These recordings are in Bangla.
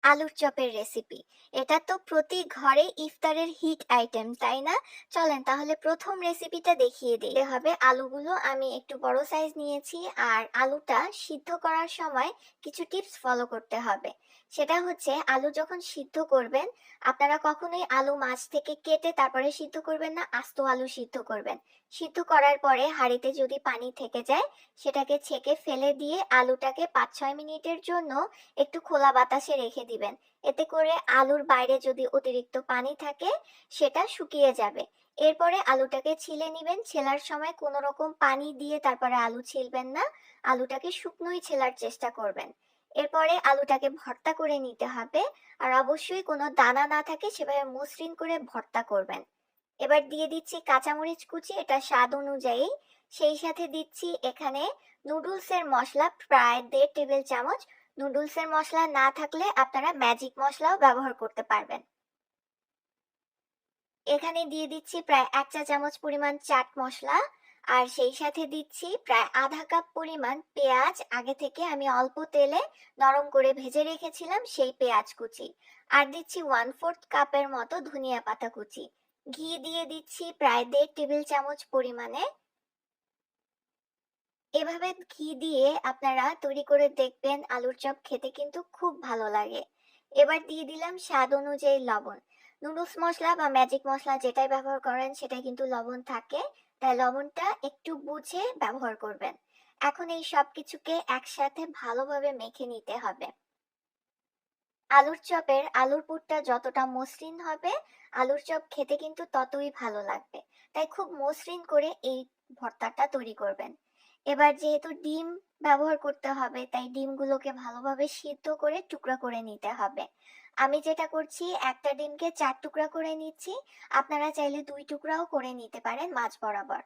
আলুর চপের রেসিপি। এটা তো প্রতি ঘরে ইফতারের হিট আইটেম, তাই না? চলেন তাহলে প্রথম রেসিপিটা দেখিয়ে দিই। হবে আলুগুলো আমি একটু বড় সাইজ নিয়েছি, আর আলুটা সিদ্ধ করার সময় কিছু টিপস ফলো করতে হবে। সেটা হচ্ছে, আলু যখন সিদ্ধ করবেন, আপনারা কখনোই আলু মাছ থেকে কেটে তারপরে সিদ্ধ করবেন না, আস্ত আলু সিদ্ধ করবেন। সিদ্ধ করার পরে হাঁড়িতে যদি পানি থেকে যায়, সেটাকে ছেঁকে ফেলে দিয়ে আলুটাকে 5-6 মিনিটের জন্য একটু খোলা বাতাসে রেখে দিবেন। এতে করে আলুর বাইরে যদি অতিরিক্ত পানি থাকে সেটা শুকিয়ে যাবে। এরপরে আলুটাকে ছিলে নিবেন। ছেলার সময় কোনো রকম পানি দিয়ে তারপরে আলু ছিলবেন না, আলুটাকে শুকনোই ছেলার চেষ্টা করবেন। এরপরে আলুটাকে ভর্তা করে নিতে হবে, আর অবশ্যই কোনো দানা না থাকে সেভাবে মসৃণ করে ভর্তা করবেন। এবার দিয়ে দিচ্ছি কাঁচামরিচ কুচি, এটা স্বাদ অনুযায়ী। সেই সাথে দিচ্ছি এখানে নুডলসের মশলা প্রায় 1.5 টেবিল চামচ। নুডলসের মশলা না থাকলে আপনারা ম্যাজিক মশলাও ব্যবহার করতে পারবেন। এখানে দিয়ে দিচ্ছি প্রায় 1 চা চামচ পরিমাণ চাট মশলা, আর সেই সাথে দিচ্ছি প্রায় আধা কাপ পরিমাণ পেঁয়াজ, আগে থেকে আমি অল্প তেলে নরম করে ভেজে রেখেছিলাম সেই পেঁয়াজ কুচি। আর দিচ্ছি 1/4 কাপের মতো ধনিয়া পাতা কুচি। ঘি দিয়ে দিচ্ছি প্রায় 1.5 টেবিল চামচ পরিমাণে। এভাবে ঘি দিয়ে আপনারা তৈরি করে দেখবেন, আলুর চপ খেতে কিন্তু খুব ভালো লাগে। এবার দিয়ে দিলাম স্বাদ অনুযায়ী লবণ। নুডলস মশলা বা ম্যাজিক মশলা যেটাই ব্যবহার করেন সেটাই কিন্তু লবণ থাকে, তাই লবণটা একটু বুঝে ব্যবহার করবেন। এখন এই সব কিছুকে একসাথে ভালোভাবে মেখে নিতে হবে। আলুর চপের আলুর পুরটা যতটা মসৃণ হবে, আলুর চপ খেতে কিন্তু ততই ভালো লাগবে। তাই খুব মসৃণ করে এই ভর্তাটা তৈরি করবেন। এবার যেহেতু ডিম ব্যবহার করতে হবে, তাই ডিমগুলোকে ভালোভাবে সিদ্ধ করে টুকরা করে নিতে হবে। আমি যেটা করছি, একটা ডিমকে 4 টুকরা করে নিচ্ছি। আপনারা চাইলে 2 টুকরাও করে নিতে পারেন মাঝ বরাবর।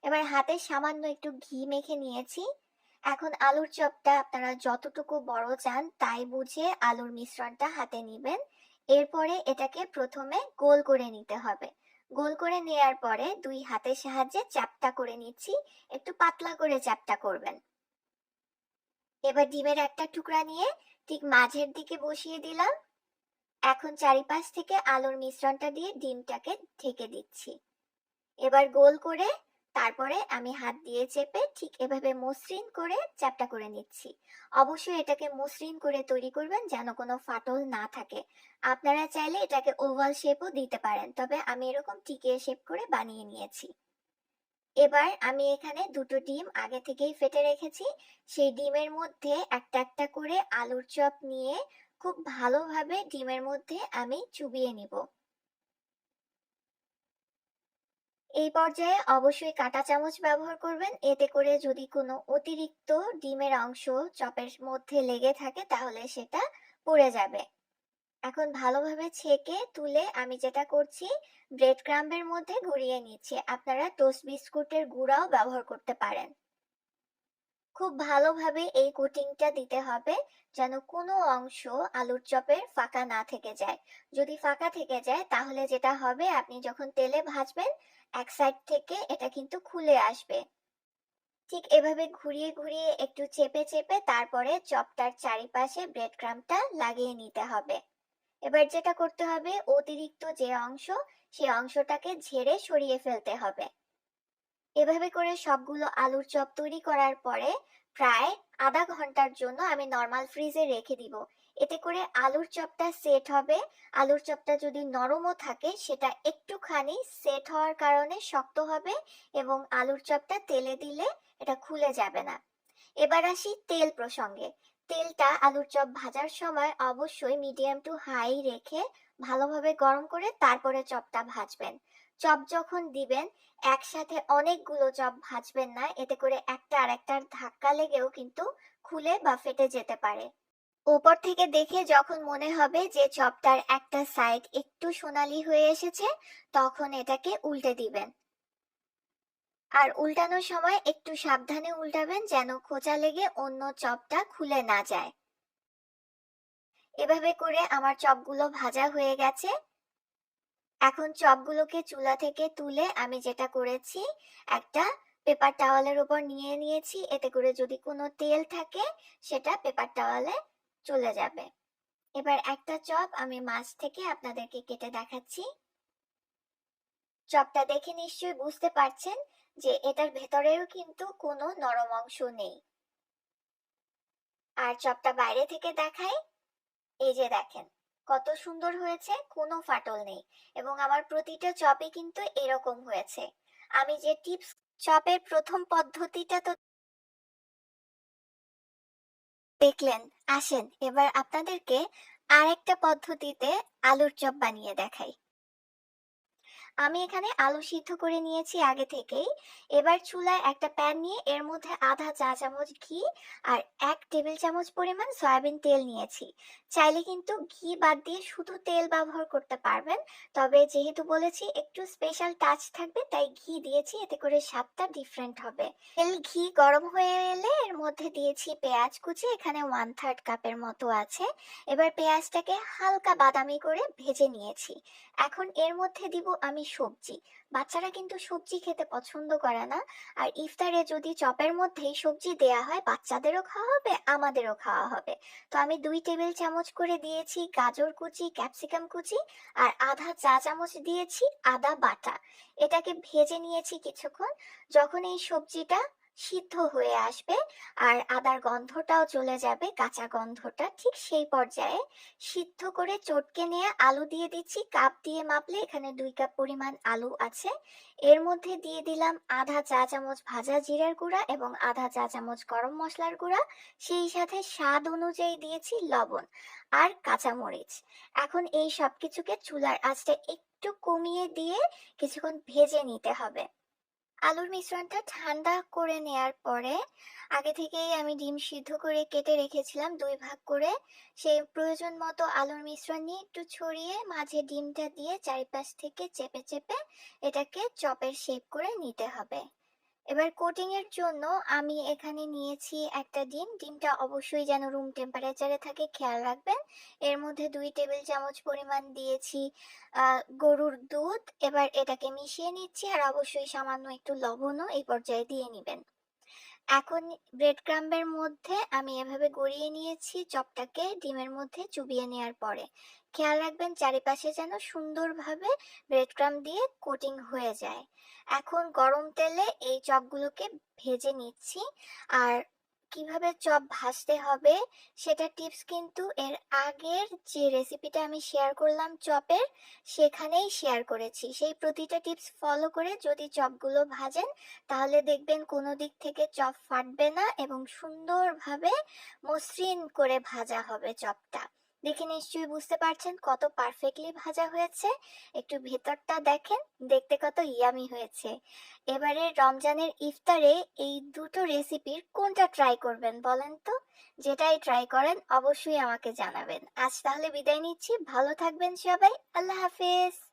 এবার হাতে সামান্য একটু ঘি মেখে নিয়েছি। এখন আলুর চপটা আপনারা যতটুকু বড় চান তাই বুঝে আলুর মিশ্রণটা হাতে নিবেন। এরপরে এটাকে প্রথমে গোল করে নিতে হবে। গোল করে নেয়ার পরে দুই হাতের সাহায্যে চ্যাপ্টা করে নিচ্ছি। একটু পাতলা করে চ্যাপ্টা করবেন। এবার ডিমের একটা টুকরা নিয়ে ঠিক মাঝের দিকে বসিয়ে দিলাম। এখন চারিপাশ থেকে আলুর মিশ্রণটা দিয়ে ডিমটাকে ঢেকে দিচ্ছি। এবার গোল করে তারপরে আমি হাত দিয়ে চেপে ঠিক এভাবে মসৃণ করে চ্যাপ্টা করে নিচ্ছি। অবশ্যই এটাকে মসৃণ করে তৈরি করবেন যেন কোনো ফাটল না থাকে। আপনারা চাইলে এটাকে ওভাল শেপও দিতে পারেন, তবে আমি এরকম টিকিয়ে শেপ করে বানিয়ে নিয়েছি। এবার আমি এখানে দুটো ডিম আগে থেকেই ফেটে রেখেছি। সেই ডিমের মধ্যে একটা একটা করে আলুর চপ নিয়ে খুব ভালোভাবে ডিমের মধ্যে আমি চুবিয়ে নিব। এই পর্যায়ে অবশ্যই কাঁটা চামচ ব্যবহার করবেন, এতে করে যদি কোনো অতিরিক্ত ডিমের অংশ চপের মধ্যে লেগে থাকে তাহলে সেটা পড়ে যাবে। এখন ভালোভাবে ছেঁকে তুলে আমি যেটা করছি, ব্রেড ক্রাম্বের মধ্যে ঘুরিয়ে নিচ্ছি। আপনারা টোস্ট বিস্কুটের গুঁড়াও ব্যবহার করতে পারেন। খুব ভালোভাবে এই কোটিংটা দিতে হবে যেন কোনো অংশ আলুর চপের ফাঁকা না থেকে যায়। যদি ফাঁকা থেকে যায় তাহলে যেটা হবে, আপনি যখন তেলে ভাজবেন এক সাইড থেকে এটা কিন্তু খুলে আসবে। ঠিক এভাবে ঘুরিয়ে ঘুরিয়ে একটু চেপে চেপে তারপরে চপটার চারিপাশে ব্রেড ক্রাম্বটা লাগিয়ে নিতে হবে। এবার যেটা করতে হবে, অতিরিক্ত যে অংশ সেই অংশটাকে ঝেড়ে সরিয়ে ফেলতে হবে। এভাবে করে সবগুলো আলুর চপ তৈরি করার পরে প্রায় আধা ঘন্টার জন্য আমি নর্মাল ফ্রিজে রেখে দিব। এতে করে আলুর চপটা সেট হবে। আলুর চপটা যদি নরমও থাকে সেটা একটুখানি সেট হওয়ার কারণে শক্ত হবে, এবং আলুর চপটা তেলে দিলে এটা খুলে যাবে না। এবার আসি তেল প্রসঙ্গে। তেলটা আলুর চপ ভাজার সময় অবশ্যই মিডিয়াম টু হাই রেখে ভালোভাবে গরম করে তারপরে চপটা ভাজবেন। চপ যখন দিবেন একসাথে অনেকগুলো চপ ভাজবেন না, এতে করে একটা আরেকটার ধাক্কা লেগেও কিন্তু খুলে বা ফেটে যেতে পারে। উপর থেকে দেখে যখন মনে হবে যে চপটার একটা সাইড একটু সোনালী হয়ে এসেছে, তখন এটাকে উল্টে দিবেন। আর উল্টানোর সময় একটু সাবধানে উল্টাবেন যেন খোঁচা লেগে অন্য চপটা খুলে না যায়। এভাবে করে আমার চপগুলো ভাজা হয়ে গেছে। এখন চপগুলোকে চুলা থেকে তুলে আমি যেটা করেছি, একটা পেপার টাওয়ালের উপর নিয়ে নিয়েছি। এতে করে যদি কোনো তেল থাকে সেটা পেপার টাওয়ালে চলে যাবে। এবার একটা চপ আমি মাছ থেকে আপনাদেরকে কেটে দেখাচ্ছি। চপটা দেখে নিশ্চয়ই বুঝতে পারছেন যে এটার ভেতরেও কিন্তু কোনো নরম অংশ নেই। আর চপটা বাইরে থেকে দেখাই, এই যে দেখেন কত সুন্দর হয়েছে, কোনো ফাটল নেই। এবং আমার প্রতিটা চপই কিন্তু এরকম হয়েছে। আমি যে টিপস, চপের প্রথম পদ্ধতিটা তো দেখলেন। আসেন এবার আপনাদেরকে আরেকটা পদ্ধতিতে আলুর চপ বানিয়ে দেখাই। আমি এখানে আলু সিদ্ধ করে নিয়েছি আগে থেকেই। এবার চুলায় একটা প্যান নিয়ে এর মধ্যে আধা চা চামচ ঘি আর 1 টেবিল চামচ পরিমাণ সয়াবিন তেল নিয়েছি। চাইলে কিন্তু ঘি বাদ দিয়ে শুধু তেল ব্যবহার করতে পারবেন, তবে যেহেতু বলেছি একটু স্পেশাল টাচ থাকবে তাই ঘি দিয়েছি, এতে করে স্বাদটা ডিফারেন্ট হবে। তেল ঘি গরম হয়ে এলে এর মধ্যে দিয়েছি পেঁয়াজ কুচি, এখানে 1/3 কাপের মতো আছে। এবার পেঁয়াজটাকে হালকা বাদামি করে ভেজে নিয়েছি। এখন এর মধ্যে দিব আমি সবজি। বাচ্চারা কিন্তু সবজি খেতে পছন্দ করে না, আর ইফতারে যদি চপের মধ্যেই সবজি দেয়া হয় বাচ্চাদেরও খাওয়া হবে আমাদেরও খাওয়া হবে। তো আমি 2 টেবিল চামচ করে দিয়েছি গাজর কুচি, ক্যাপসিকাম কুচি, আর আধা চা চামচ দিয়েছি আদা বাটা। এটাকে ভেজে নিয়েছি কিছুক্ষণ। যখন এই সবজিটা সিদ্ধ হয়ে আসবে আর আদার গন্ধটাও চলে যাবে, কাঁচা গন্ধটা, ঠিক সেই পর্যায়ে সিদ্ধ করে চটকে নিয়ে আলু দিয়ে দিচ্ছি। কাপ দিয়ে মাপলে এখানে 2 কাপ পরিমাণ আলু আছে। এর মধ্যে দিয়ে দিলাম আধা চা চামচ ভাজা জিরার গুঁড়া এবং আধা চা চামচ গরম মশলার গুঁড়া। সেই সাথে স্বাদ অনুযায়ী দিয়েছি লবণ আর কাঁচামরিচ। এখন এই সবকিছুকে চুলার আঁচটা একটু কমিয়ে দিয়ে কিছুক্ষণ ভেজে নিতে হবে। আলুর মিশ্রণটা ঠান্ডা করে নেয়ার পরে আগে থেকেই আমি ডিম সিদ্ধ করে কেটে রেখেছিলাম 2 ভাগ করে। সেই প্রয়োজন মতো আলুর মিশ্রণ নিয়ে একটু ছড়িয়ে মাঝে ডিমটা দিয়ে চারিপাশ থেকে চেপে চেপে এটাকে চপের শেপ করে নিতে হবে। এবার কোটিং এর জন্য আমি এখানে নিয়েছি একটা ডিম। ডিমটা অবশ্যই যেন রুম টেম্পারেচারে থাকে, খেয়াল রাখবেন। এর মধ্যে 2 টেবিল চামচ পরিমাণ দিয়েছি গরুর দুধ। এবার এটাকে মিশিয়ে নিচ্ছি, আর অবশ্যই সামান্য একটু লবণও এই পর্যায়ে দিয়ে নিবেন। এখন ব্রেড ক্রাম্বের মধ্যে আমি এভাবে গড়িয়ে নিয়েছি চপটাকে ডিমের মধ্যে চুবিয়ে নেওয়ার পরে। খেয়াল রাখবেন চারিপাশে যেন সুন্দরভাবে ব্রেড ক্রাম্ব দিয়ে কোটিং হয়ে যায়। এখন গরম তেলে এই চপগুলোকে ভেজে নিচ্ছি। আর কিভাবে চপ ভাজতে হবে সেটা টিপস কিন্তু এর আগের যে রেসিপিটা আমি শেয়ার করলাম চপের, সেখানেই শেয়ার করেছি। সেই প্রতিটা টিপস ফলো করে যদি চপগুলো ভাজেন তাহলে দেখবেন কোনো দিক থেকে চপ ফাটবে না এবং সুন্দরভাবে মসৃণ করে ভাজা হবে চপটা। দেখে নিশ্চয়ই বুঝতে পারছেন কত পারফেক্টলি ভাজা হয়েছে। একটু ভেতরটা দেখেন, দেখতে কত ইয়ামি হয়েছে। এবারে রমজানের ইফতারে এই দুটো রেসিপির কোনটা ট্রাই করবেন বলেন তো? যেটাই ট্রাই করেন অবশ্যই আমাকে জানাবেন। আজ তাহলে বিদায় নিচ্ছি, ভালো থাকবেন সবাই, আল্লাহ হাফেজ।